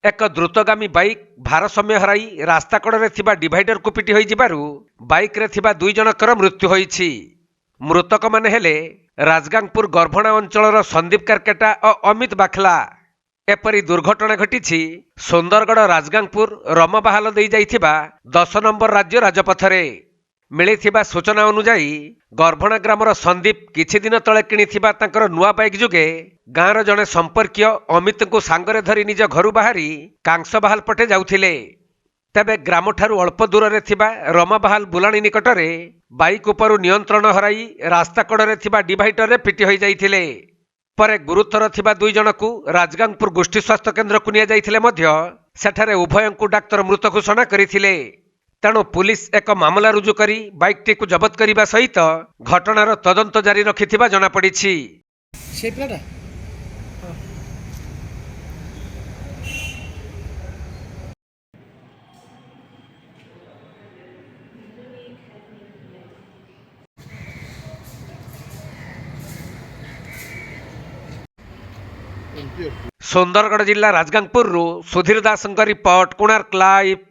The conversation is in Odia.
ଏକ ଦ୍ରୁତଗାମୀ ବାଇକ୍ ଭାରସାମ୍ୟ ହରାଇ ରାସ୍ତା କଡ଼ରେ ଥିବା ଡିଭାଇଡରକୁ ପିଟି ହୋଇଯିବାରୁ ବାଇକ୍ରେ ଥିବା 2 ଜଣଙ୍କର ମୃତ୍ୟୁ ହୋଇଛି। ମୃତକମାନେ ହେଲେ ରାଜଗାଙ୍ଗପୁର ଗର୍ଭଣା ଅଞ୍ଚଳର ସନ୍ଦୀପ କାରକେଟା ଓ ଅମିତ ବାଖଲା। ଏପରି ଦୁର୍ଘଟଣା ଘଟିଛି ସୁନ୍ଦରଗଡ଼ ରାଜଗାଙ୍ଗପୁର ରମବାହାଲ ଦେଇ ଯାଇଥିବା 10 ନମ୍ବର ରାଜ୍ୟ ରାଜପଥରେ। ମିଳିଥିବା ସୂଚନା ଅନୁଯାୟୀ ଗର୍ଭଣା ଗ୍ରାମର ସନ୍ଦୀପ କିଛି ଦିନ ତଳେ କିଣିଥିବା ତାଙ୍କର ନୂଆ ବାଇକ୍ ଯୋଗେ ଗାଁର ଜଣେ ସମ୍ପର୍କୀୟ ଅମିତଙ୍କୁ ସାଙ୍ଗରେ ଧରି ନିଜ ଘରୁ ବାହାରି କାଂସବାହାଲ ପଟେ ଯାଉଥିଲେ। ତେବେ ଗ୍ରାମଠାରୁ ଅଳ୍ପ ଦୂରରେ ଥିବା ରମବାହାଲ ବୁଲାଣି ନିକଟରେ ବାଇକ୍ ଉପରୁ ନିୟନ୍ତ୍ରଣ ହରାଇ ରାସ୍ତା କଡ଼ରେ ଥିବା ଡିଭାଇଡରରେ ପିଟି ହୋଇଯାଇଥିଲେ। ପରେ ଗୁରୁତର ଥିବା 2 ଜଣଙ୍କୁ ରାଜଗାଙ୍ଗପୁର ଗୋଷ୍ଠୀ ସ୍ୱାସ୍ଥ୍ୟ କେନ୍ଦ୍ରକୁ ନିଆଯାଇଥିଲେ ମଧ୍ୟ ସେଠାରେ ଉଭୟଙ୍କୁ ଡାକ୍ତର ମୃତ ଘୋଷଣା କରିଥିଲେ। ତେଣୁ ପୁଲିସ ଏକ ମାମଲା ରୁଜୁ କରି ବାଇକ୍ଟିକୁ ଜବତ କରିବା ସହିତ ଘଟଣାର ତଦନ୍ତ ଜାରି ରଖିଥିବା ଜଣାପଡ଼ିଛି। ସୁନ୍ଦରଗଡ଼ ଜିଲ୍ଲା ରାଜଗାଙ୍ଗପୁରରୁ ସୁଧୀର ଦାସଙ୍କ ରିପୋର୍ଟ, କୋଣାର୍କ ଲାଇଭ୍।